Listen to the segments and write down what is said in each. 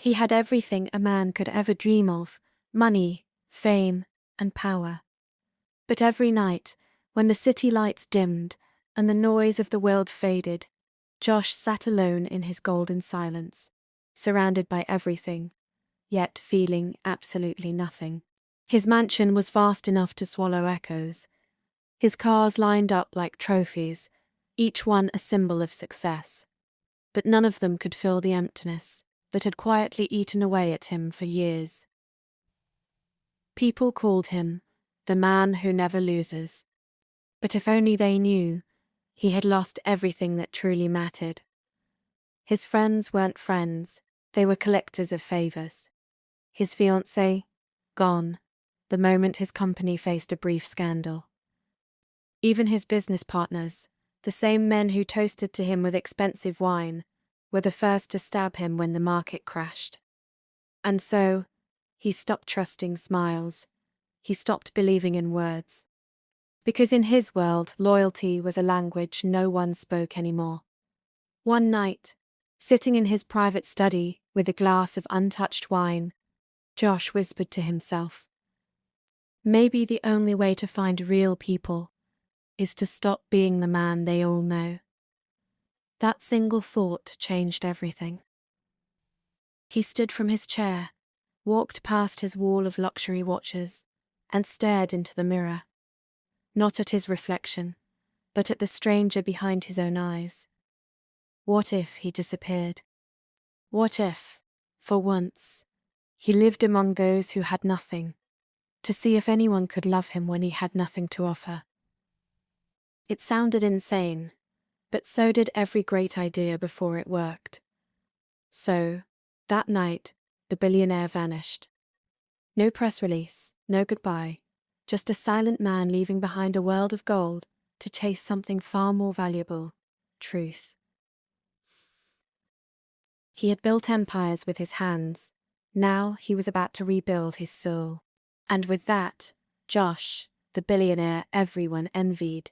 He had everything a man could ever dream of: money, fame, and power. But every night, when the city lights dimmed and the noise of the world faded, Josh sat alone in his golden silence, surrounded by everything, yet feeling absolutely nothing. His mansion was vast enough to swallow echoes. His cars lined up like trophies, each one a symbol of success. But none of them could fill the emptiness that had quietly eaten away at him for years. People called him the man who never loses. But if only they knew, he had lost everything that truly mattered. His friends weren't friends, they were collectors of favors. His fiancée, gone, the moment his company faced a brief scandal. Even his business partners, the same men who toasted to him with expensive wine, were the first to stab him when the market crashed. And so, he stopped trusting smiles. He stopped believing in words. Because in his world, loyalty was a language no one spoke anymore. One night, sitting in his private study with a glass of untouched wine, Josh whispered to himself, "Maybe the only way to find real people is to stop being the man they all know." That single thought changed everything. He stood from his chair, walked past his wall of luxury watches, and stared into the mirror. Not at his reflection, but at the stranger behind his own eyes. What if he disappeared? What if, for once, he lived among those who had nothing, to see if anyone could love him when he had nothing to offer? It sounded insane, but so did every great idea before it worked. So, that night, the billionaire vanished. No press release, no goodbye, just a silent man leaving behind a world of gold to chase something far more valuable: truth. He had built empires with his hands. Now he was about to rebuild his soul. And with that, Josh, the billionaire everyone envied,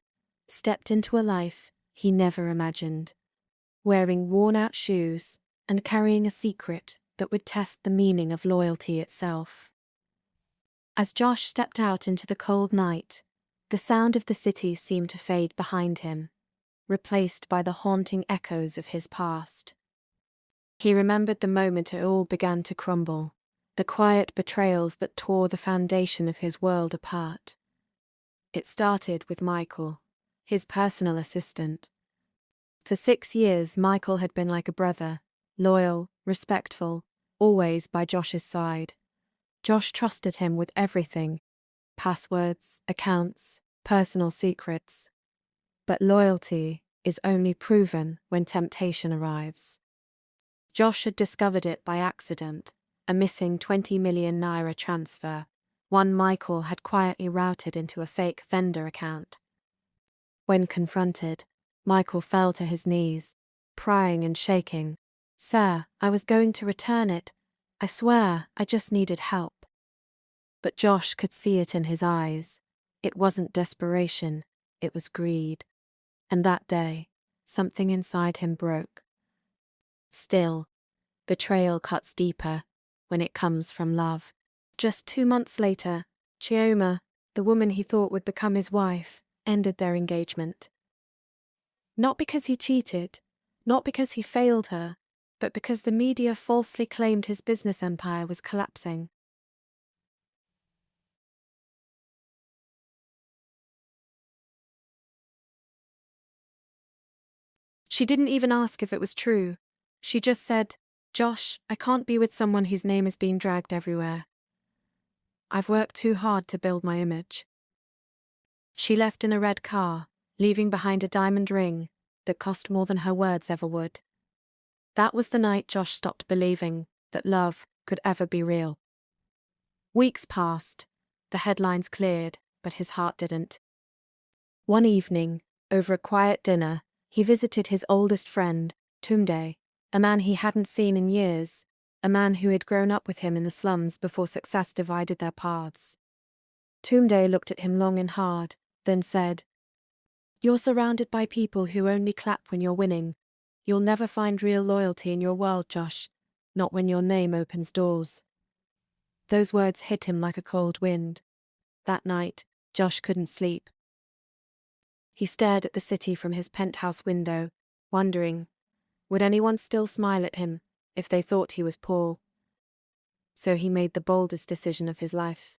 stepped into a life he never imagined, wearing worn-out shoes and carrying a secret that would test the meaning of loyalty itself. As Josh stepped out into the cold night, the sound of the city seemed to fade behind him, replaced by the haunting echoes of his past. He remembered the moment it all began to crumble, the quiet betrayals that tore the foundation of his world apart. It started with Michael, his personal assistant. For 6 years, Michael had been like a brother, loyal, respectful, always by Josh's side. Josh trusted him with everything: passwords, accounts, personal secrets. But loyalty is only proven when temptation arrives. Josh had discovered it by accident, a missing 20 million naira transfer, one Michael had quietly routed into a fake vendor account. When confronted, Michael fell to his knees, crying and shaking. "Sir, I was going to return it. I swear, I just needed help." But Josh could see it in his eyes. It wasn't desperation, it was greed. And that day, something inside him broke. Still, betrayal cuts deeper when it comes from love. Just 2 months later, Chioma, the woman he thought would become his wife, ended their engagement. Not because he cheated, not because he failed her, but because the media falsely claimed his business empire was collapsing. She didn't even ask if it was true. She just said, "Josh, I can't be with someone whose name is being dragged everywhere. I've worked too hard to build my image." She left in a red car, leaving behind a diamond ring that cost more than her words ever would. That was the night Josh stopped believing that love could ever be real. Weeks passed, the headlines cleared, but his heart didn't. One evening, over a quiet dinner, he visited his oldest friend, Tundday, a man he hadn't seen in years, a man who had grown up with him in the slums before success divided their paths. Tundday looked at him long and hard, then said, "You're surrounded by people who only clap when you're winning. You'll never find real loyalty in your world, Josh. not when your name opens doors." Those words hit him like a cold wind. That night, Josh couldn't sleep. He stared at the city from his penthouse window, wondering, would anyone still smile at him if they thought he was poor? So he made the boldest decision of his life.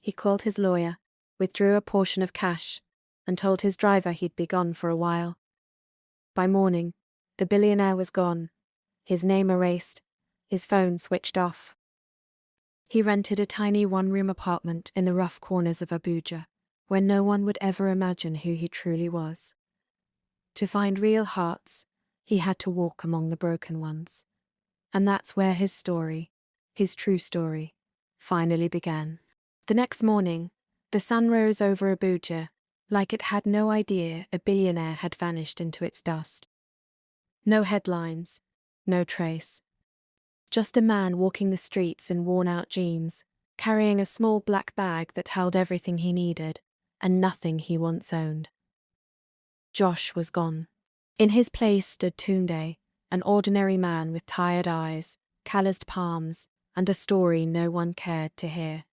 He called his lawyer, withdrew a portion of cash, and told his driver he'd be gone for a while. By morning, the billionaire was gone, his name erased, his phone switched off. He rented a tiny one-room apartment in the rough corners of Abuja, where no one would ever imagine who he truly was. To find real hearts, he had to walk among the broken ones. And that's where his story, his true story, finally began. The next morning, the sun rose over Abuja, like it had no idea a billionaire had vanished into its dust. No headlines, no trace. Just a man walking the streets in worn-out jeans, carrying a small black bag that held everything he needed, and nothing he once owned. Josh was gone. In his place stood Tundday, an ordinary man with tired eyes, calloused palms, and a story no one cared to hear.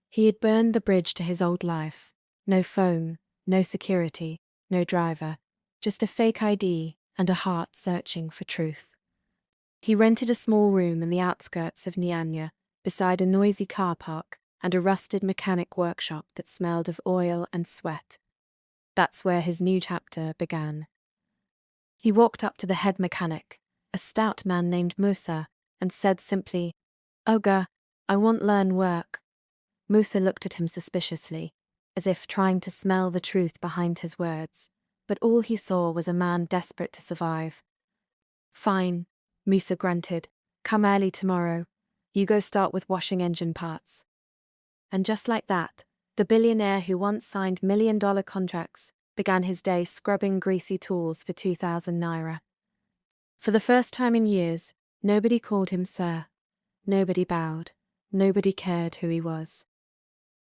He had burned the bridge to his old life. No phone, no security, no driver, just a fake ID and a heart searching for truth. He rented a small room in the outskirts of Nyanya, beside a noisy car park and a rusted mechanic workshop that smelled of oil and sweat. That's where his new chapter began. He walked up to the head mechanic, a stout man named Musa, and said simply, "Oga, I want learn work." Musa looked at him suspiciously, as if trying to smell the truth behind his words, but all he saw was a man desperate to survive. "Fine," Musa grunted. "Come early tomorrow. You go start with washing engine parts." And just like that, the billionaire who once signed million-dollar contracts began his day scrubbing greasy tools for 2,000 naira. For the first time in years, nobody called him sir. Nobody bowed. Nobody cared who he was.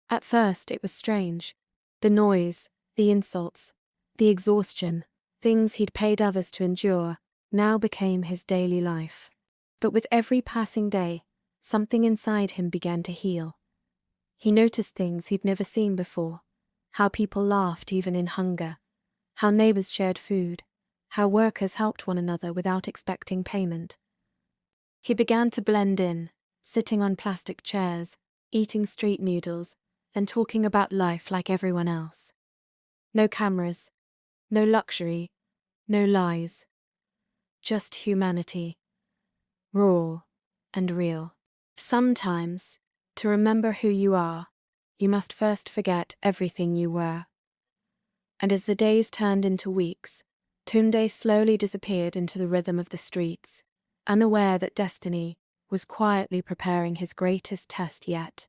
At first, it was strange. The noise, the insults, the exhaustion, things he'd paid others to endure, now became his daily life. But with every passing day, something inside him began to heal. He noticed things he'd never seen before, how people laughed even in hunger, how neighbors shared food, how workers helped one another without expecting payment. He began to blend in, sitting on plastic chairs, eating street noodles, and talking about life like everyone else. No cameras, no luxury, no lies. Just humanity. Raw and real. Sometimes, to remember who you are, you must first forget everything you were. And as the days turned into weeks, Tundday slowly disappeared into the rhythm of the streets, unaware that destiny was quietly preparing his greatest test yet.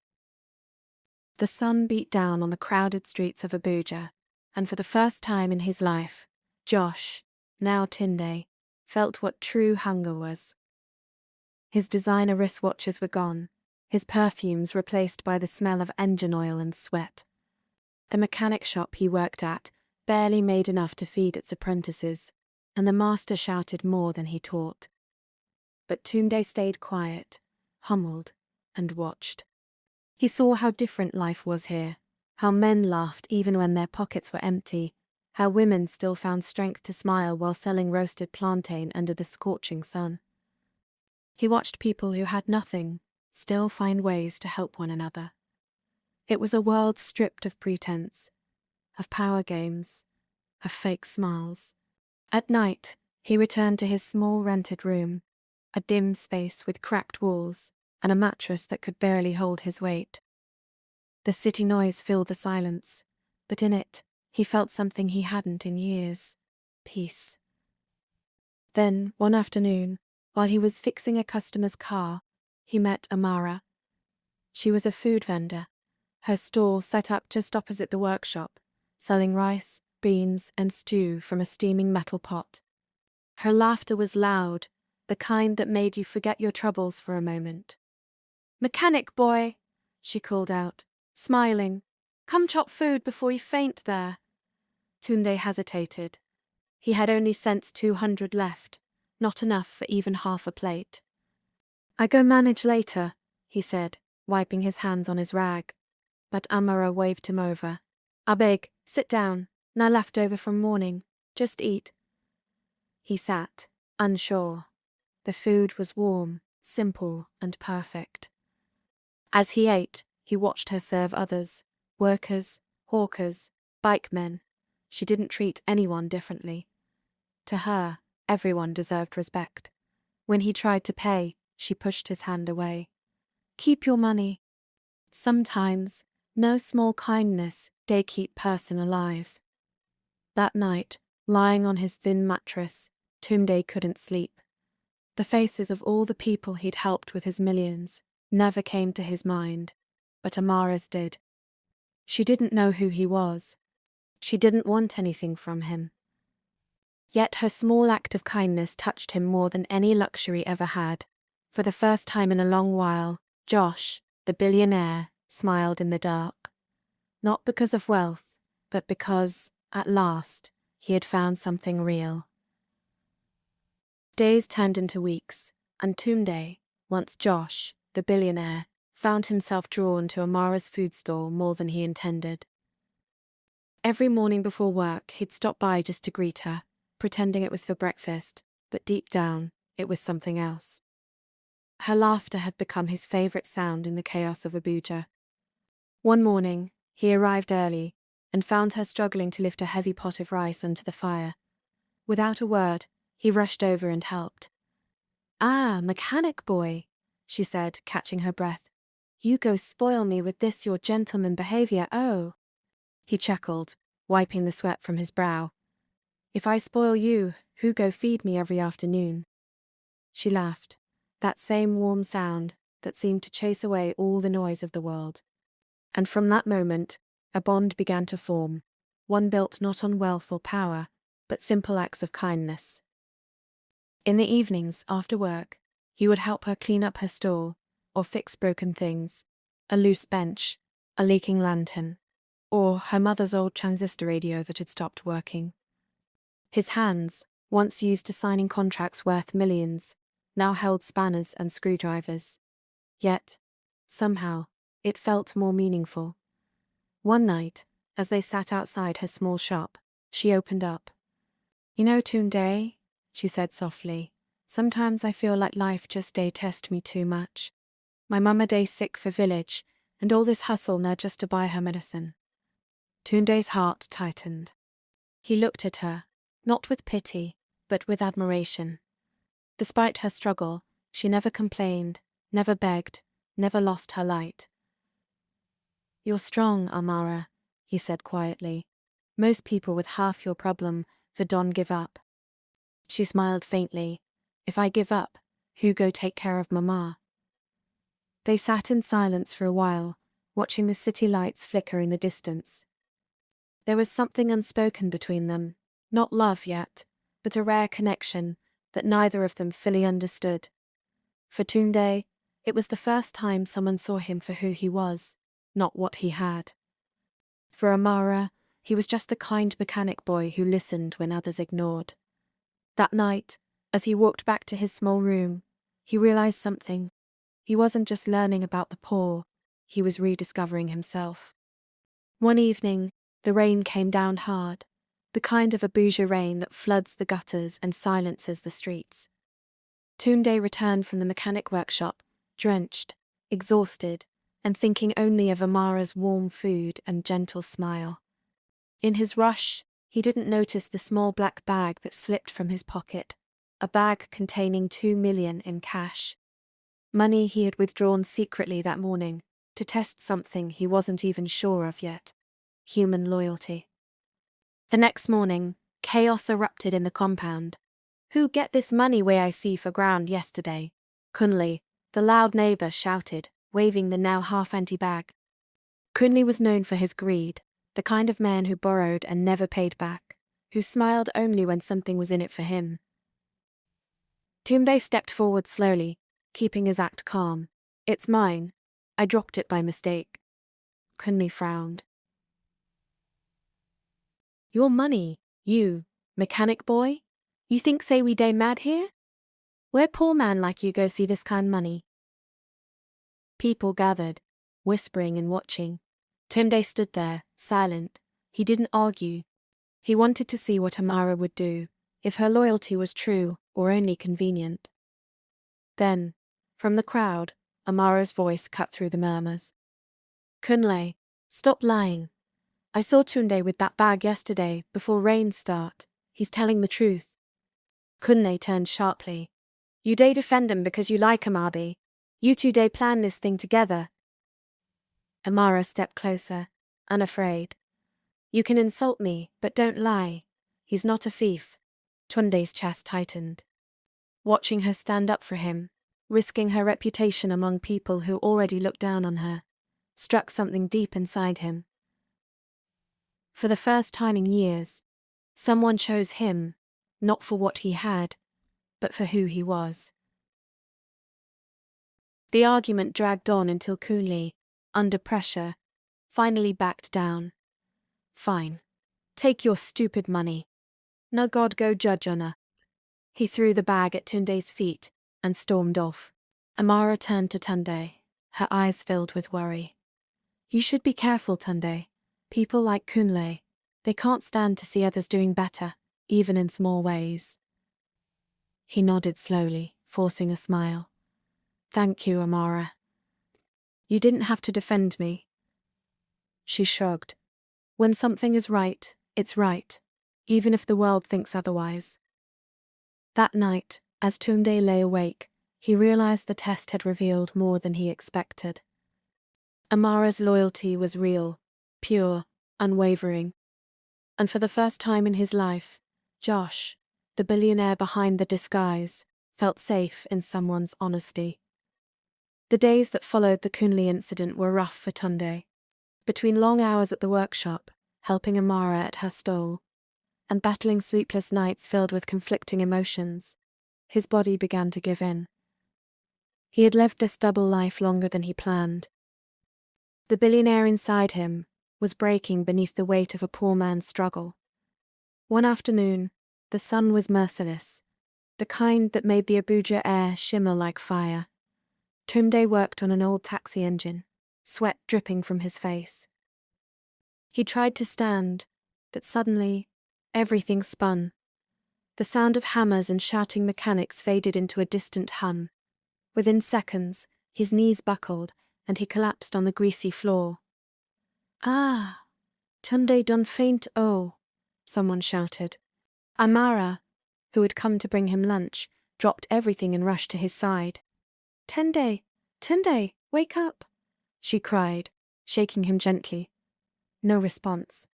The sun beat down on the crowded streets of Abuja, and for the first time in his life, Josh, now Tundday, felt what true hunger was. His designer wristwatches were gone, his perfumes replaced by the smell of engine oil and sweat. The mechanic shop he worked at barely made enough to feed its apprentices, and the master shouted more than he taught. But Tundday stayed quiet, humbled, and watched. He saw how different life was here, how men laughed even when their pockets were empty, how women still found strength to smile while selling roasted plantain under the scorching sun. He watched people who had nothing still find ways to help one another. It was a world stripped of pretense, of power games, of fake smiles. At night, he returned to his small rented room, a dim space with cracked walls and a mattress that could barely hold his weight. The city noise filled the silence, but in it, he felt something he hadn't in years: peace. Then, one afternoon, while he was fixing a customer's car, he met Amara. She was a food vendor, her stall set up just opposite the workshop, selling rice, beans, and stew from a steaming metal pot. Her laughter was loud, the kind that made you forget your troubles for a moment. "Mechanic boy," she called out, smiling. "Come chop food before you faint there." Tundday hesitated. He had only cents 200 left, not enough for even half a plate. "I go manage later," he said, wiping his hands on his rag. But Amara waved him over. "I beg, sit down. Now left over from morning. Just eat." He sat, unsure. The food was warm, simple, and perfect. As he ate, he watched her serve others, workers, hawkers, bikemen. She didn't treat anyone differently. To her, everyone deserved respect. When he tried to pay, she pushed his hand away. "Keep your money." Sometimes, no small kindness they keep person alive. That night, lying on his thin mattress, Tundday couldn't sleep. The faces of all the people he'd helped with his millions never came to his mind, but Amara's did. She didn't know who he was. She didn't want anything from him. Yet her small act of kindness touched him more than any luxury ever had. For the first time in a long while, Josh, the billionaire, smiled in the dark. Not because of wealth, but because, at last, he had found something real. Days turned into weeks, and Tundday, once Josh, the billionaire, found himself drawn to Amara's food stall more than he intended. Every morning before work, he'd stop by just to greet her, pretending it was for breakfast, but deep down, it was something else. Her laughter had become his favorite sound in the chaos of Abuja. One morning, he arrived early and found her struggling to lift a heavy pot of rice onto the fire. Without a word, he rushed over and helped. "Ah, mechanic boy," she said, catching her breath. "You go spoil me with this your gentleman behavior, oh." He chuckled, wiping the sweat from his brow. "If I spoil you, who go feed me every afternoon?" She laughed, that same warm sound that seemed to chase away all the noise of the world. And from that moment, a bond began to form, one built not on wealth or power, but simple acts of kindness. In the evenings, after work, he would help her clean up her stall, or fix broken things, a loose bench, a leaking lantern, or her mother's old transistor radio that had stopped working. His hands, once used to signing contracts worth millions, now held spanners and screwdrivers. Yet, somehow, it felt more meaningful. One night, as they sat outside her small shop, she opened up. "You know, Tundday," she said softly, "sometimes I feel like life just dey test me too much. My mama dey sick for village, and all this hustle now just to buy her medicine." Tunday's heart tightened. He looked at her, not with pity, but with admiration. Despite her struggle, she never complained, never begged, never lost her light. "You're strong, Amara," he said quietly. "Most people with half your problem don't give up." She smiled faintly. "If I give up, who go take care of Mama?" They sat in silence for a while, watching the city lights flicker in the distance. There was something unspoken between them, not love yet, but a rare connection that neither of them fully understood. For Tundday, it was the first time someone saw him for who he was, not what he had. For Amara, he was just the kind mechanic boy who listened when others ignored. That night, as he walked back to his small room, he realized something. He wasn't just learning about the poor, he was rediscovering himself. One evening, the rain came down hard, the kind of Abuja rain that floods the gutters and silences the streets. Tundday returned from the mechanic workshop, drenched, exhausted, and thinking only of Amara's warm food and gentle smile. In his rush, he didn't notice the small black bag that slipped from his pocket, a bag containing 2 million in cash. Money he had withdrawn secretly that morning to test something he wasn't even sure of yet: human loyalty. The next morning, chaos erupted in the compound. "Who get this money way I see for ground yesterday?" Kunli, the loud neighbour, shouted, waving the now half-empty bag. Kunli was known for his greed, the kind of man who borrowed and never paid back, who smiled only when something was in it for him. Tundday stepped forward slowly, keeping his act calm. "It's mine. I dropped it by mistake." Kunli frowned. "Your money, you, mechanic boy? You think say we dey mad here? Where poor man like you go see this kind money? People gathered, whispering and watching. Tundday stood there, silent. He didn't argue. He wanted to see what Amara would do, if her loyalty was true or only convenient. Then, from the crowd, Amara's voice cut through the murmurs. Kunle, stop lying. I saw Tundday with that bag yesterday, before rain start. He's telling the truth. Kunle turned sharply. You day defend him because you like him, Abi. You two day plan this thing together. Amara stepped closer, unafraid. You can insult me, but don't lie. He's not a thief. Tunday's chest tightened. Watching her stand up for him, risking her reputation among people who already looked down on her, struck something deep inside him. For the first time in years, someone chose him, not for what he had, but for who he was. The argument dragged on until Kunle, under pressure, finally backed down. Fine. Take your stupid money. Now God go judge on her. He threw the bag at Tunday's feet and stormed off. Amara turned to Tundday, her eyes filled with worry. You should be careful, Tundday. People like Kunle, they can't stand to see others doing better, even in small ways. He nodded slowly, forcing a smile. Thank you, Amara. You didn't have to defend me. She shrugged. When something is right, it's right, even if the world thinks otherwise. That night, as Tundday lay awake, he realized the test had revealed more than he expected. Amara's loyalty was real, pure, unwavering. And for the first time in his life, Josh, the billionaire behind the disguise, felt safe in someone's honesty. The days that followed the Kunle incident were rough for Tundday. Between long hours at the workshop, helping Amara at her stall, and battling sleepless nights filled with conflicting emotions, his body began to give in. He had lived this double life longer than he planned. The billionaire inside him was breaking beneath the weight of a poor man's struggle. One afternoon, the sun was merciless, the kind that made the Abuja air shimmer like fire. Tundday worked on an old taxi engine, sweat dripping from his face. He tried to stand, but suddenly, everything spun. The sound of hammers and shouting mechanics faded into a distant hum. Within seconds, his knees buckled, and he collapsed on the greasy floor. Ah! Tundday done faint, oh! Someone shouted. Amara, who had come to bring him lunch, dropped everything and rushed to his side. Tundday, Tundday, wake up! She cried, shaking him gently. No response.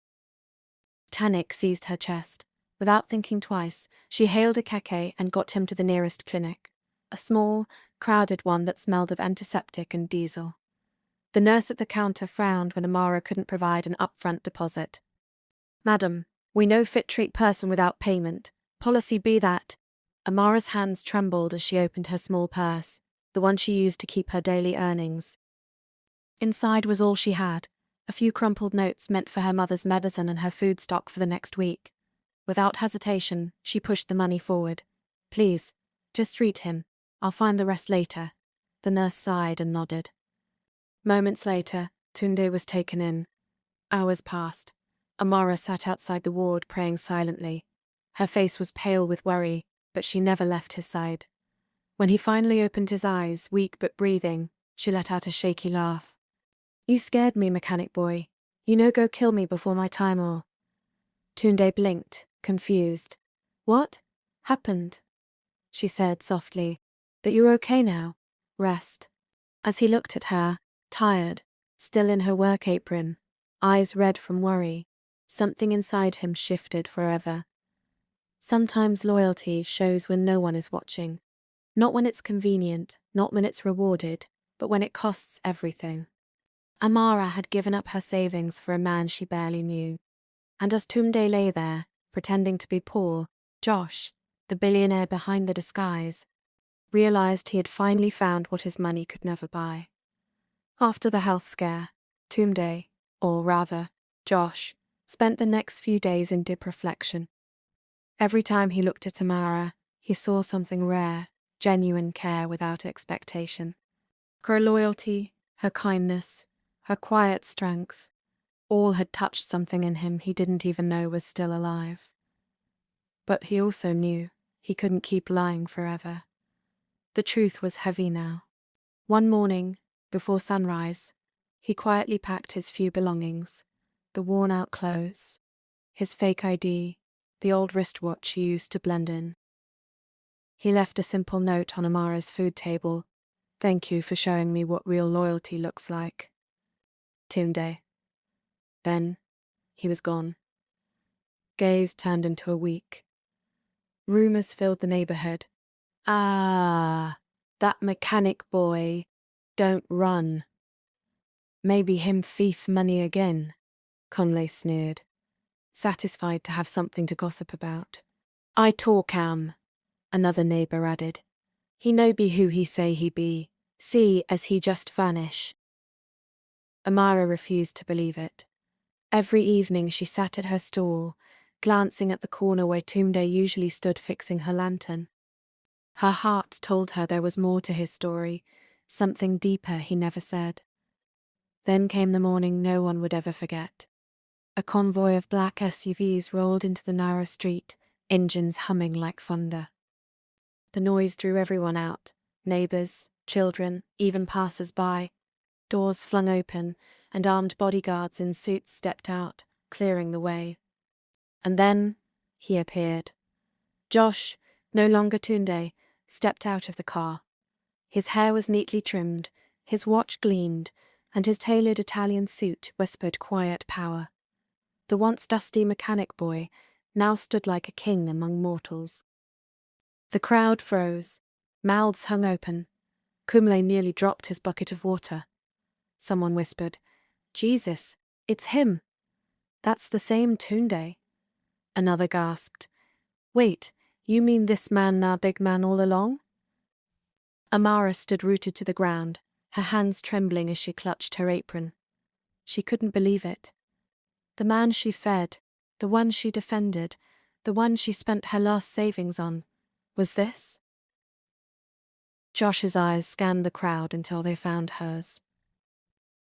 Panic seized her chest. Without thinking twice, she hailed a enkay and got him to the nearest clinic, a small, crowded one that smelled of antiseptic and diesel. The nurse at the counter frowned when Amara couldn't provide an upfront deposit. Madam, we no fit treat person without payment. Policy be that. Amara's hands trembled as she opened her small purse, the one she used to keep her daily earnings. Inside was all she had, a few crumpled notes meant for her mother's medicine and her food stock for the next week. Without hesitation, she pushed the money forward. Please, just treat him. I'll find the rest later. The nurse sighed and nodded. Moments later, Tundday was taken in. Hours passed. Amara sat outside the ward praying silently. Her face was pale with worry, but she never left his side. When he finally opened his eyes, weak but breathing, she let out a shaky laugh. You scared me, mechanic boy. You no go kill me before my time or... Tundday blinked, confused. What? Happened? She said softly. That you're okay now. Rest. As he looked at her, tired, still in her work apron, eyes red from worry, something inside him shifted forever. Sometimes loyalty shows when no one is watching. Not when it's convenient, not when it's rewarded, but when it costs everything. Amara had given up her savings for a man she barely knew. And as Tundday lay there, pretending to be poor, Josh, the billionaire behind the disguise, realized he had finally found what his money could never buy. After the health scare, Tundday, or rather, Josh, spent the next few days in deep reflection. Every time he looked at Amara, he saw something rare, genuine care without expectation. Her loyalty, Her kindness, her quiet strength, all had touched something in him he didn't even know was still alive. But he also knew he couldn't keep lying forever. The truth was heavy now. One morning, before sunrise, he quietly packed his few belongings, the worn-out clothes, his fake ID, the old wristwatch he used to blend in. He left a simple note on Amara's food table. "Thank you for showing me what real loyalty looks like. Tundday." Then, he was gone. Gaze turned into a week. Rumors filled the neighborhood. "Ah, that mechanic boy. Don't run. Maybe him thief money again," Conley sneered, satisfied to have something to gossip about. "I talk am," another neighbor added. "He no be who he say he be. See as he just vanish." Amara refused to believe it. Every evening she sat at her stall, glancing at the corner where Tundday usually stood fixing her lantern. Her heart told her there was more to his story, something deeper he never said. Then came the morning no one would ever forget. A convoy of black SUVs rolled into the narrow street, engines humming like thunder. The noise drew everyone out, neighbors, children, even passers-by. Doors flung open, and armed bodyguards in suits stepped out, clearing the way. And then he appeared. Josh, no longer Tundday, stepped out of the car. His hair was neatly trimmed, his watch gleamed, and his tailored Italian suit whispered quiet power. The once dusty mechanic boy now stood like a king among mortals. The crowd froze, mouths hung open. Kumle nearly dropped his bucket of water. Someone whispered, "Jesus, it's him. That's the same Tundday." Another gasped, "Wait, you mean this man na big man all along?" Amara stood rooted to the ground, her hands trembling as she clutched her apron. She couldn't believe it. The man she fed, the one she defended, the one she spent her last savings on, was this? Josh's eyes scanned the crowd until they found hers.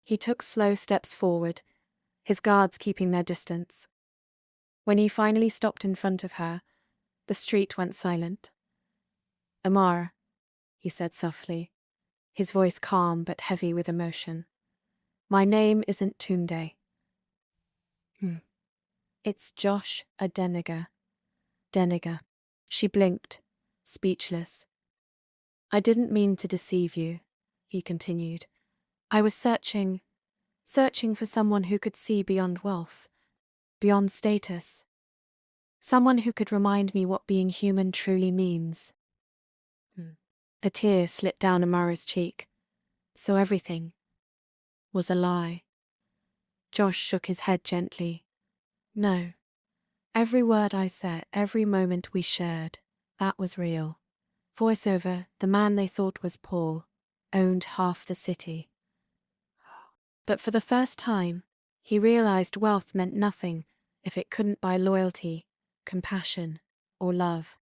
He took slow steps forward, his guards keeping their distance. When he finally stopped in front of her, the street went silent. "Amara," he said softly, his voice calm but heavy with emotion. "My name isn't Tundday. It's Josh Adeniga." Deniga. She blinked, speechless. "I didn't mean to deceive you," he continued. "I was searching for someone who could see beyond wealth, beyond status. Someone who could remind me what being human truly means." A tear slipped down Amara's cheek. So everything was a lie. Josh shook his head gently. "No. Every word I said, every moment we shared, that was real. Voiceover, the man they thought was Paul, owned half the city. But for the first time, he realized wealth meant nothing if it couldn't buy loyalty, compassion, or love."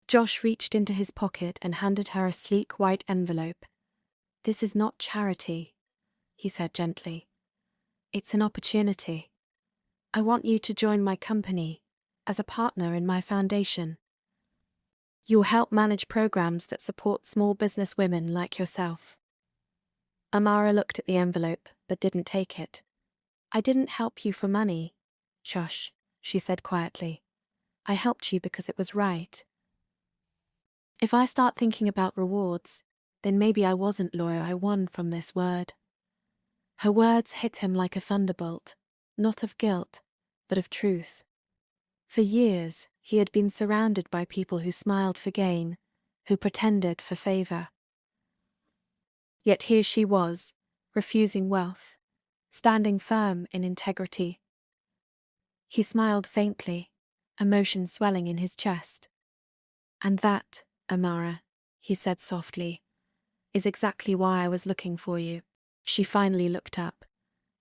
Josh reached into his pocket and handed her a sleek white envelope. "This is not charity," he said gently. "It's an opportunity. I want you to join my company as a partner in my foundation. You'll help manage programs that support small business women like yourself." Amara looked at the envelope but didn't take it. "I didn't help you for money, Josh," she said quietly. "I helped you because it was right. If I start thinking about rewards, then maybe I wasn't loyal. I won from this word." Her words hit him like a thunderbolt, not of guilt, but of truth. For years, he had been surrounded by people who smiled for gain, who pretended for favor. Yet here she was, refusing wealth, standing firm in integrity. He smiled faintly, emotion swelling in his chest. "And that, Amara," he said softly, "is exactly why I was looking for you." She finally looked up,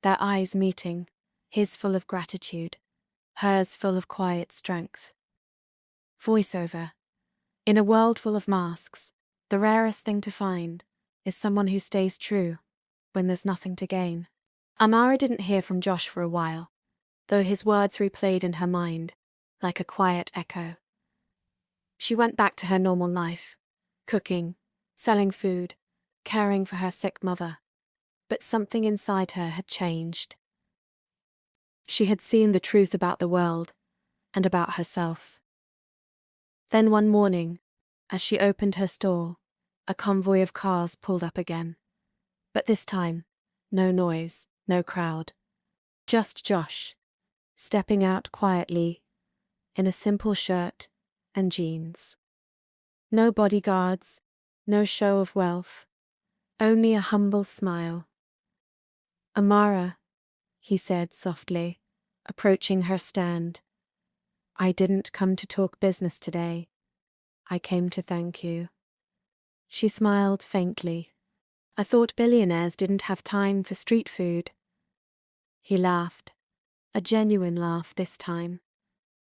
their eyes meeting, his full of gratitude, hers full of quiet strength. Voiceover. In a world full of masks, the rarest thing to find is someone who stays true when there's nothing to gain. Amara didn't hear from Josh for a while, though his words replayed in her mind, like a quiet echo. She went back to her normal life, cooking, selling food, caring for her sick mother. But something inside her had changed. She had seen the truth about the world and about herself. Then one morning, as she opened her store, a convoy of cars pulled up again. But this time, no noise, no crowd. Just Josh, stepping out quietly, in a simple shirt and jeans. No bodyguards, no show of wealth, only a humble smile. "Amara," he said softly, approaching her stand. "I didn't come to talk business today. I came to thank you." She smiled faintly. "I thought billionaires didn't have time for street food." He laughed, a genuine laugh this time.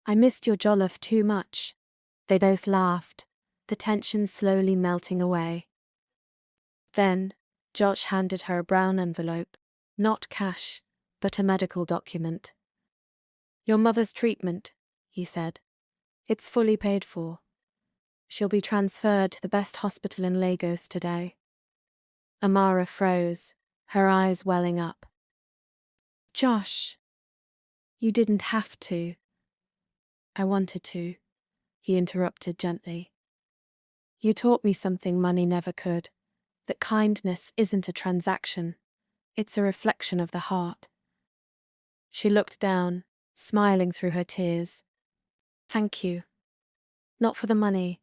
"I missed your jollof too much." They both laughed, the tension slowly melting away. Then, Josh handed her a brown envelope, not cash, but a medical document. "Your mother's treatment," he said. "It's fully paid for. She'll be transferred to the best hospital in Lagos today." Amara froze, her eyes welling up. "Josh, you didn't have to." "I wanted to," he interrupted gently. "You taught me something money never could, that kindness isn't a transaction, it's a reflection of the heart." She looked down, smiling through her tears. "Thank you. Not for the money,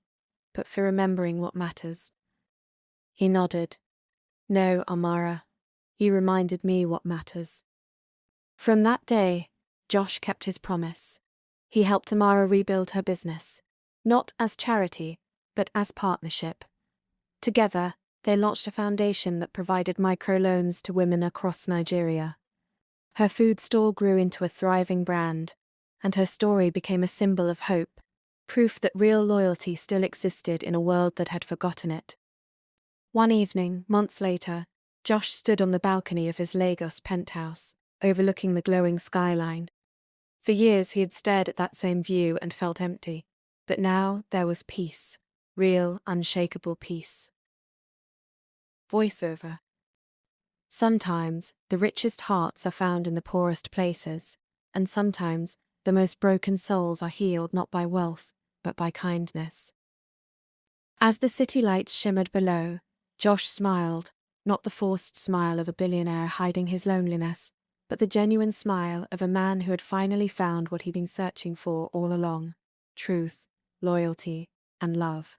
but for remembering what matters." He nodded. "No, Amara, you reminded me what matters." From that day, Josh kept his promise. He helped Amara rebuild her business, not as charity, but as partnership. Together, they launched a foundation that provided microloans to women across Nigeria. Her food store grew into a thriving brand, and her story became a symbol of hope, proof that real loyalty still existed in a world that had forgotten it. One evening, months later, Josh stood on the balcony of his Lagos penthouse, overlooking the glowing skyline. For years he had stared at that same view and felt empty, but now there was peace, real, unshakable peace. Voiceover. Sometimes the richest hearts are found in the poorest places, and sometimes the most broken souls are healed not by wealth, but by kindness. As the city lights shimmered below, Josh smiled, not the forced smile of a billionaire hiding his loneliness, but the genuine smile of a man who had finally found what he'd been searching for all along: truth, loyalty, and love.